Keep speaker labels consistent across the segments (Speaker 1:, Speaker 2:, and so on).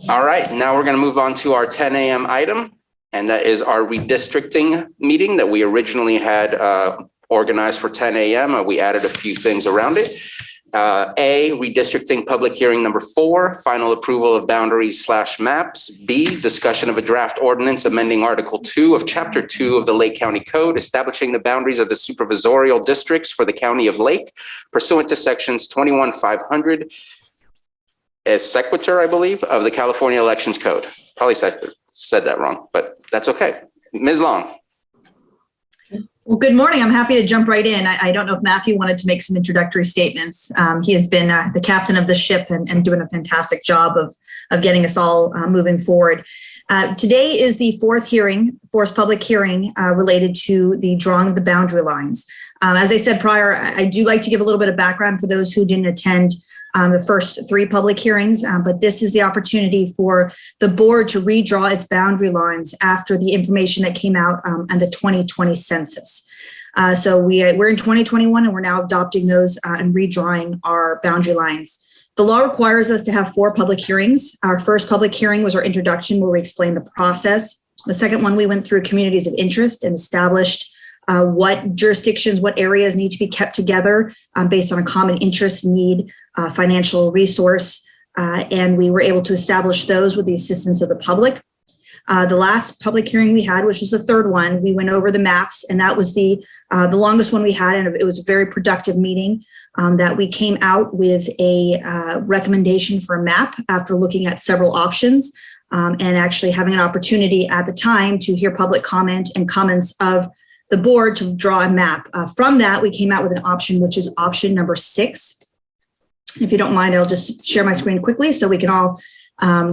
Speaker 1: All right, now we're going to move on to our 10 a.m. item, and that is our redistricting meeting that we originally had organized for 10 a.m. We added a few things around it. A, redistricting public hearing number 4, final approval of boundaries/maps. B, discussion of a draft ordinance amending Article 2 of Chapter 2 of the Lake County Code, establishing the boundaries of the supervisorial districts for the County of Lake pursuant to sections 21,500 as sequitur, I believe, of the California Elections Code. Probably said that wrong, but that's okay. Ms. Long.
Speaker 2: Well, good morning. I'm happy to jump right in. I don't know if Matthew wanted to make some introductory statements. He has been the captain of the ship and doing a fantastic job of getting us all moving forward. Today is the fourth public hearing related to the drawing of the boundary lines. As I said prior, I do like to give a little bit of background for those who didn't attend the first 3 public hearings, but this is the opportunity for the board to redraw its boundary lines after the information that came out on the 2020 census. So we're in 2021 and we're now adopting those and redrawing our boundary lines. The law requires us to have 4 public hearings. Our first public hearing was our introduction where we explained the process. The second one, we went through communities of interest and established what jurisdictions, what areas need to be kept together based on a common interest, need, financial resource, and we were able to establish those with the assistance of the public. The last public hearing we had, which was the third one, we went over the maps, and that was the longest one we had, and it was a very productive meeting that we came out with a recommendation for a map after looking at several options and actually having an opportunity at the time to hear public comment and comments of the board to draw a map. From that, we came out with an option, which is option number 6. If you don't mind, I'll just share my screen quickly so we can all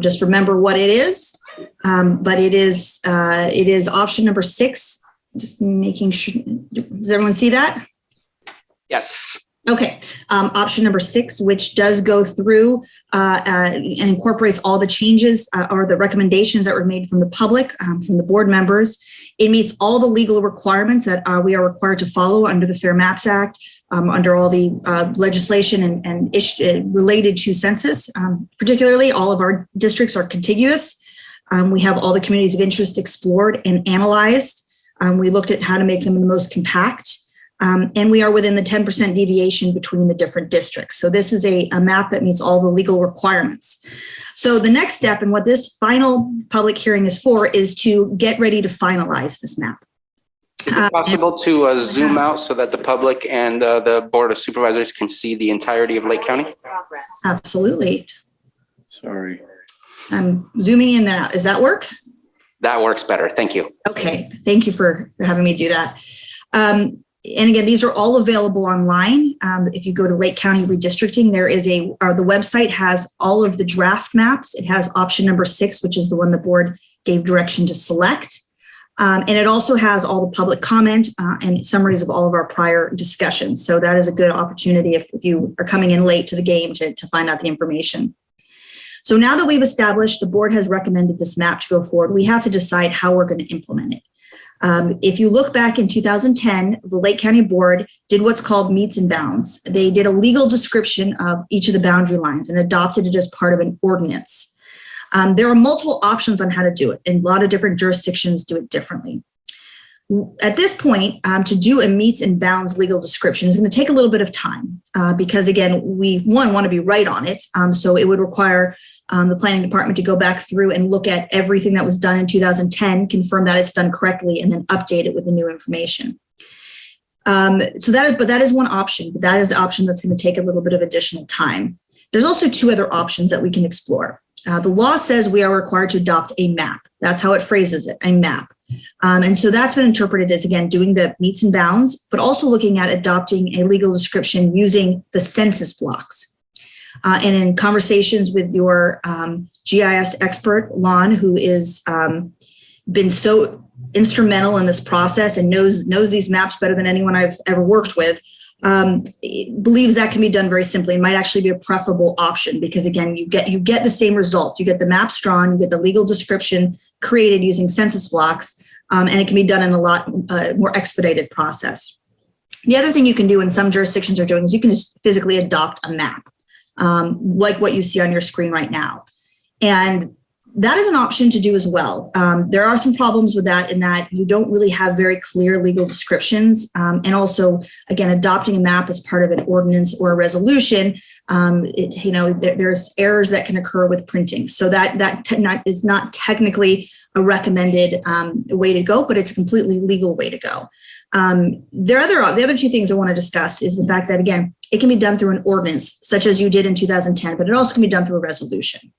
Speaker 2: just remember what it is. But it is option number 6. Just making sure. Does everyone see that?
Speaker 1: Yes.
Speaker 2: Okay. Option number 6, which does go through and incorporates all the changes or the recommendations that were made from the public, from the board members. It meets all the legal requirements that we are required to follow under the Fair Maps Act, under all the legislation and related to census. Particularly, all of our districts are contiguous. We have all the communities of interest explored and analyzed. We looked at how to make them the most compact. And we are within the 10% deviation between the different districts. So this is a map that meets all the legal requirements. So the next step and what this final public hearing is for is to get ready to finalize this map.
Speaker 1: Is it possible to zoom out so that the public and the Board of Supervisors can see the entirety of Lake County?
Speaker 2: Absolutely.
Speaker 3: Sorry.
Speaker 2: I'm zooming in and out. Does that work?
Speaker 1: That works better. Thank you.
Speaker 2: Okay. Thank you for having me do that. And again, these are all available online. If you go to Lake County Redistricting, there is the website has all of the draft maps. It has option number 6, which is the one the board gave direction to select. And it also has all the public comment and summaries of all of our prior discussions. So that is a good opportunity if you are coming in late to the game to find out the information. So now that we've established the board has recommended this map to go forward, we have to decide how we're going to implement it. If you look back in 2010, the Lake County Board did what's called meets and bounds. They did a legal description of each of the boundary lines and adopted it as part of an ordinance. There are multiple options on how to do it, and a lot of different jurisdictions do it differently. At this point, to do a meets and bounds legal description is going to take a little bit of time because, again, we want to be right on it. So it would require the planning department to go back through and look at everything that was done in 2010, confirm that it's done correctly, and then update it with the new information. So that is one option, but that is the option that's going to take a little bit of additional time. There's also 2 other options that we can explore. The law says we are required to adopt a map. That's how it phrases it, a map. And so that's been interpreted as, again, doing the meets and bounds, but also looking at adopting a legal description using the census blocks. And in conversations with your GIS expert, Lon, who is been so instrumental in this process and knows these maps better than anyone I've ever worked with, believes that can be done very simply and might actually be a preferable option because, again, you get the same result. You get the maps drawn, you get the legal description created using census blocks, and it can be done in a lot more expedited process. The other thing you can do, and some jurisdictions are doing, is you can just physically adopt a map, like what you see on your screen right now. And That is an option to do as well. There are some problems with that in that you don't really have very clear legal descriptions. And also, again, adopting a map as part of an ordinance or a resolution, there's errors that can occur with printing. So that is not technically a recommended way to go, but it's a completely legal way to go. The other two things I want to discuss is the fact that, again, it can be done through an ordinance, such as you did in 2010, but it also can be done through a resolution.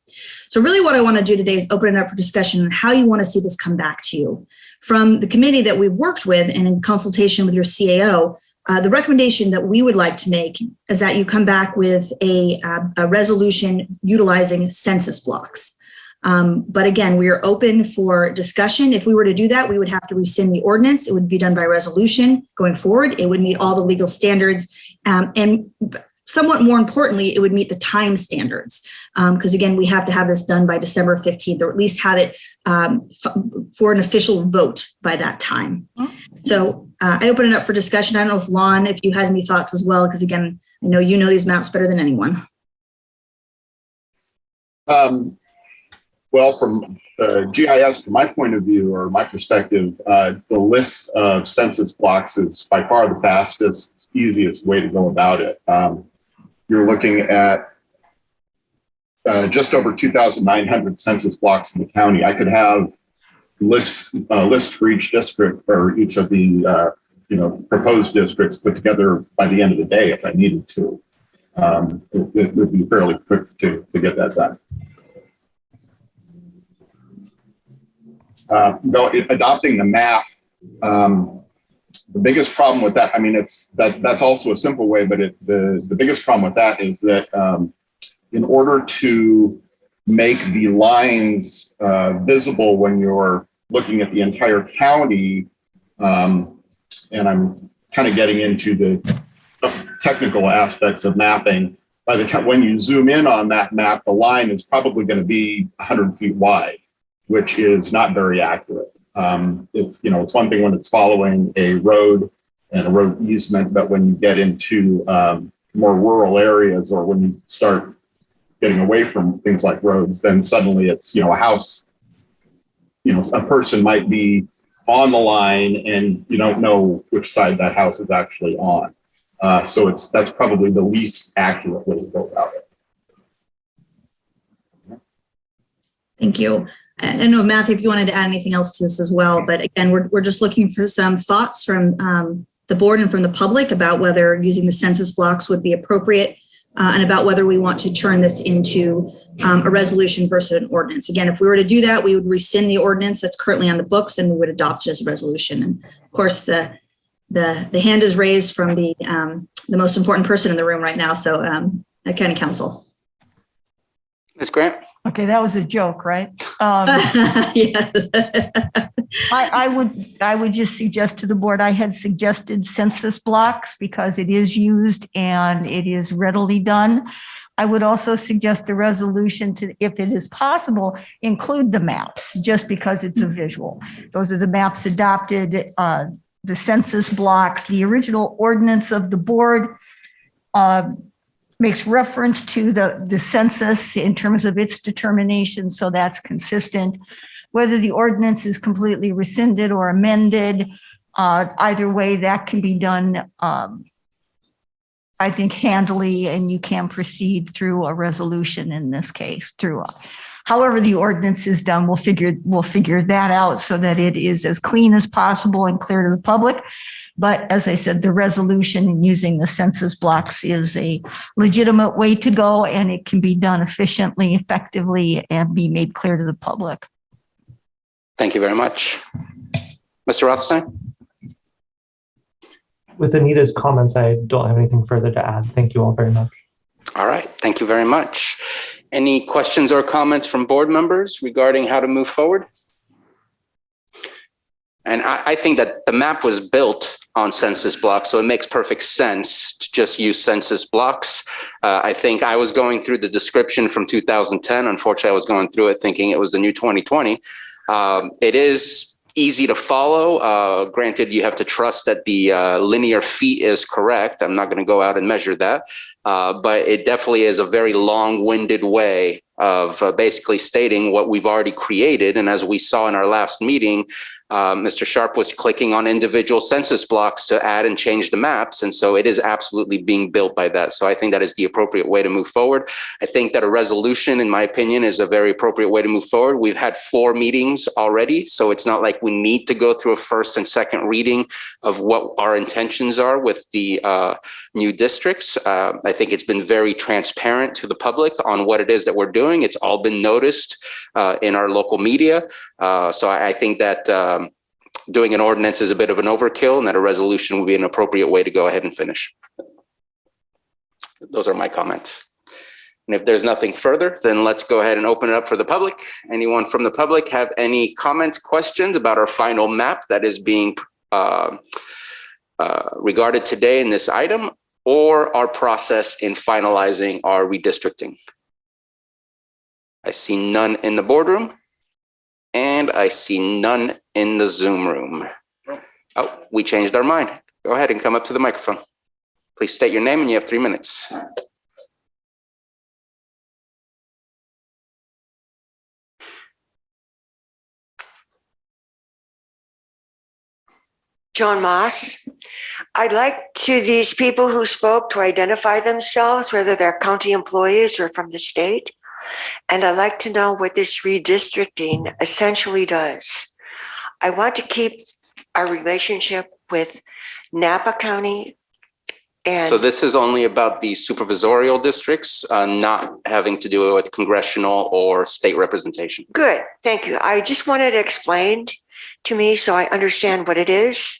Speaker 2: So really what I want to do today is open it up for discussion on how you want to see this come back to you. From the committee that we've worked with and in consultation with your CAO, the recommendation that we would like to make is that you come back with a resolution utilizing census blocks. But again, we are open for discussion. If we were to do that, we would have to rescind the ordinance. It would be done by resolution going forward. It would meet all the legal standards. And somewhat more importantly, it would meet the time standards. Because again, we have to have this done by December 15th, or at least have it for an official vote by that time. So I open it up for discussion. I don't know if Lon, if you had any thoughts as well, because again, I know you know these maps better than anyone.
Speaker 3: Well, from GIS, from my point of view or my perspective, the list of census blocks is by far the fastest, easiest way to go about it. You're looking at just over 2,900 census blocks in the county. I could have list for each district or each of the proposed districts put together by the end of the day if I needed to. It would be fairly quick to get that done. Adopting the map, the biggest problem with that, I mean, that's also a simple way, but the biggest problem with that is that in order to make the lines visible when you're looking at the entire county, and I'm kind of getting into the technical aspects of mapping, by the time when you zoom in on that map, the line is probably going to be 100 feet wide, which is not very accurate. It's one thing when it's following a road and a road easement, but when you get into more rural areas or when you start getting away from things like roads, then suddenly it's, a house, a person might be on the line and you don't know which side that house is actually on. So that's probably the least accurate way to go about it.
Speaker 2: Thank you. I know, Matthew, if you wanted to add anything else to this as well, but again, we're just looking for some thoughts from the board and from the public about whether using the census blocks would be appropriate and about whether we want to turn this into a resolution versus an ordinance. Again, if we were to do that, we would rescind the ordinance that's currently on the books and we would adopt it as a resolution. And of course, the hand is raised from the most important person in the room right now. So County Council.
Speaker 1: Ms. Grant?
Speaker 4: Okay, that was a joke, right?
Speaker 2: Yes.
Speaker 4: I would just suggest to the board, I had suggested census blocks because it is used and it is readily done. I would also suggest a resolution to, if it is possible, include the maps just because it's a visual. Those are the maps adopted, the census blocks, the original ordinance of the board makes reference to the census in terms of its determination, so that's consistent. Whether the ordinance is completely rescinded or amended, either way, that can be done, I think, handily, and you can proceed through a resolution in this case. However the ordinance is done, we'll figure that out so that it is as clean as possible and clear to the public. But as I said, the resolution and using the census blocks is a legitimate way to go, and it can be done efficiently, effectively, and be made clear to the public.
Speaker 1: Thank you very much. Mr. Rothstein?
Speaker 5: With Anita's comments, I don't have anything further to add. Thank you all very much.
Speaker 1: All right, thank you very much. Any questions or comments from board members regarding how to move forward? And I think that the map was built on census blocks, so it makes perfect sense to just use census blocks. I think I was going through the description from 2010. Unfortunately, I was going through it thinking it was the new 2020. It is easy to follow. Granted, you have to trust that the linear feet is correct. I'm not going to go out and measure that, but it definitely is a very long-winded way of basically stating what we've already created. And as we saw in our last meeting, Mr. Sharp was clicking on individual census blocks to add and change the maps. And so it is absolutely being built by that. So I think that is the appropriate way to move forward. I think that a resolution, in my opinion, is a very appropriate way to move forward. We've had 4 meetings already, so it's not like we need to go through a first and second reading of what our intentions are with the new districts. I think it's been very transparent to the public on what it is that we're doing. It's all been noticed in our local media. So I think that doing an ordinance is a bit of an overkill, and that a resolution would be an appropriate way to go ahead and finish. Those are my comments. And if there's nothing further, then let's go ahead and open it up for the public. Anyone from the public have any comments, questions about our final map that is being regarded today in this item, or our process in finalizing our redistricting? I see none in the boardroom, and I see none in the Zoom room. Oh, we changed our mind. Go ahead and come up to the microphone. Please state your name, and you have 3 minutes.
Speaker 6: Joan Moss. I'd like to these people who spoke to identify themselves, whether they're county employees or from the state. And I'd like to know what this redistricting essentially does. I want to keep our relationship with Napa County. And
Speaker 1: So this is only about the supervisorial districts, not having to do with congressional or state representation.
Speaker 6: good, thank you. I just wanted it explained to me so I understand what it is.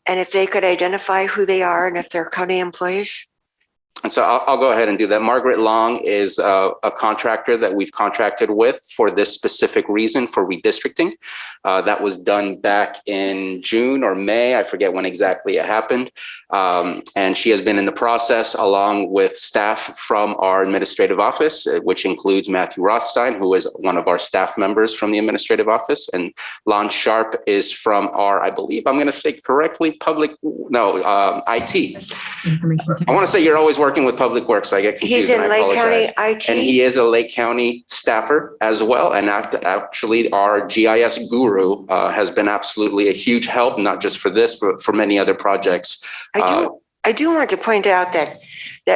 Speaker 6: And if they could identify who they are and if they're county employees.
Speaker 1: And so I'll go ahead and do that. Margaret Long is a contractor that we've contracted with for this specific reason for redistricting. That was done back in June or May. I forget when exactly it happened. And she has been in the process along with staff from our administrative office, which includes Matthew Rothstein, who is one of our staff members from the administrative office. And Lon Sharp is from our, I believe I'm going to say correctly, IT. I want to say you're always working with Public Works, so I get confused.
Speaker 6: He's in
Speaker 1: and I
Speaker 6: Lake County
Speaker 1: apologize.
Speaker 6: IT.
Speaker 1: And he is a Lake County staffer as well. And actually our GIS guru has been absolutely a huge help, not just for this, but for many other projects.
Speaker 6: I do want to point out that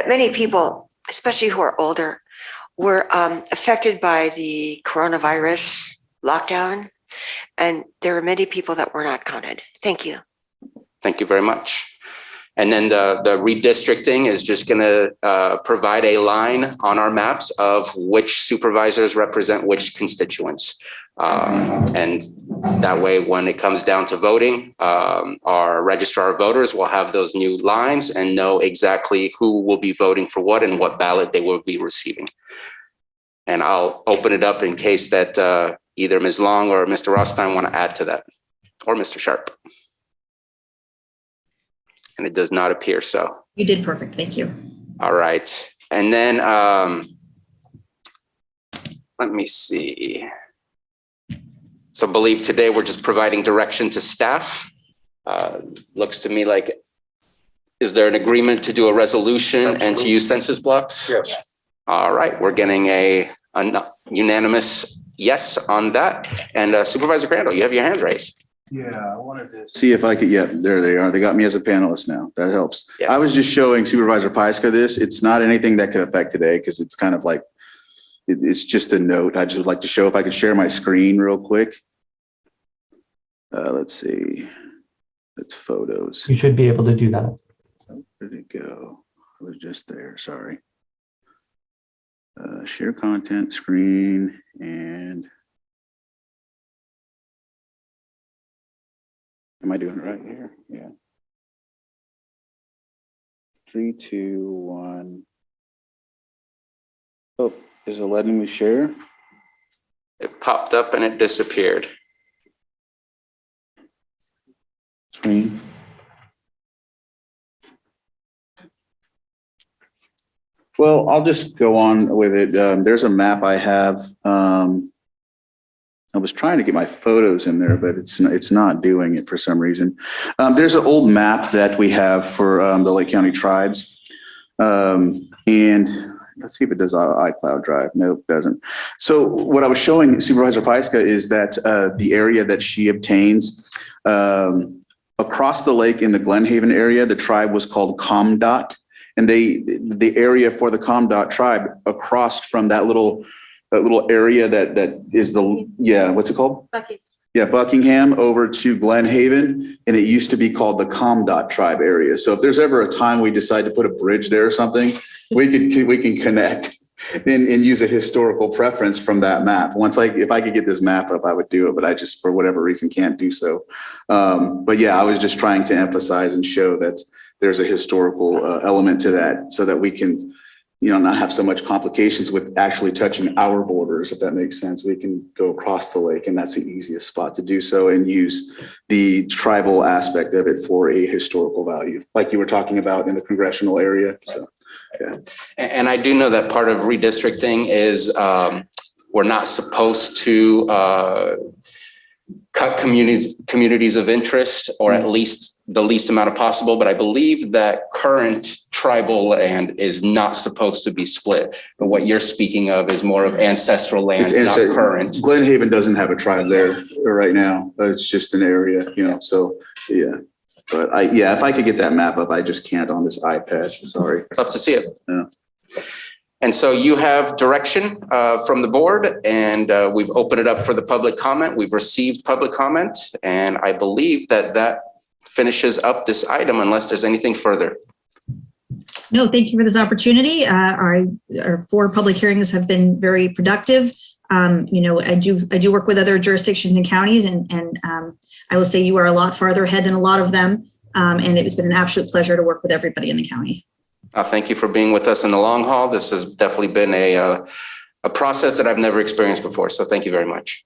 Speaker 6: many people, especially who are older, were affected by the coronavirus lockdown. And there were many people that were not counted. Thank you.
Speaker 1: Thank you very much. And then the redistricting is just going to provide a line on our maps of which supervisors represent which constituents. And that way, when it comes down to voting, our registrar of voters will have those new lines and know exactly who will be voting for what and what ballot they will be receiving. And I'll open it up in case that either Ms. Long or Mr. Rothstein want to add to that, or Mr. Sharp. And it does not appear so.
Speaker 2: You did perfect. Thank you.
Speaker 1: All right. And then let me see. So I believe today we're just providing direction to staff. Looks to me like, is there an agreement to do a resolution Absolutely. And to use census blocks?
Speaker 7: Yes.
Speaker 1: All right. We're getting a unanimous yes on that. And Supervisor Crandall, you have your hand raised.
Speaker 7: Yeah, I wanted to see if I could, there they are. They got me as a panelist now. That helps.
Speaker 1: Yes.
Speaker 7: I was just showing Supervisor Pyska this. It's not anything that could affect today because it's kind of like, it's just a note. I just would like to show if I could share my screen real quick. Let's see. That's photos.
Speaker 5: You should be able to do that.
Speaker 7: Where did it go? I was just there. Sorry. Share content, screen, and am I doing it right here? Yeah. 3, 2, 1. Oh, is it letting me share?
Speaker 1: It popped up and it disappeared.
Speaker 7: Screen. Well, I'll just go on with it. There's a map I have. I was trying to get my photos in there, but it's not doing it for some reason. There's an old map that we have for the Lake County tribes. And let's see if it does iCloud Drive. Nope, doesn't. So what I was showing Supervisor Pyska is that the area that she obtains across the lake in the Glenhaven area, the tribe was called Comdot. And the area for the Comdot tribe across from that little area that is what's it called? Buckingham over to Glenhaven, and it used to be called the Comdot tribe area. So if there's ever a time we decide to put a bridge there or something, we can connect and use a historical preference from that map. If I could get this map up, I would do it, but I just, for whatever reason, can't do so. But yeah, I was just trying to emphasize and show that there's a historical element to that so that we can, not have so much complications with actually touching our borders, if that makes sense. We can go across the lake, and that's the easiest spot to do so, and use the tribal aspect of it for a historical value, like you were talking about in the congressional area. So, yeah.
Speaker 1: And I do know that part of redistricting is we're not supposed to cut communities of interest, or at least the least amount of possible. But I believe that current tribal land is not supposed to be split. But what you're speaking of is more of ancestral land, not current.
Speaker 7: Glenhaven doesn't have a tribe there right now. It's just an area, so yeah. But if I could get that map up, I just can't on this iPad. Sorry.
Speaker 1: Tough to see it.
Speaker 7: Yeah.
Speaker 1: And so you have direction from the board, and we've opened it up for the public comment. We've received public comment, and I believe that finishes up this item unless there's anything further.
Speaker 2: No, thank you for this opportunity. Our 4 public hearings have been very productive. I do work with other jurisdictions and counties, and I will say you are a lot farther ahead than a lot of them. And it has been an absolute pleasure to work with everybody in the county.
Speaker 1: Thank you for being with us in the long haul. This has definitely been a process that I've never experienced before. So thank you very much.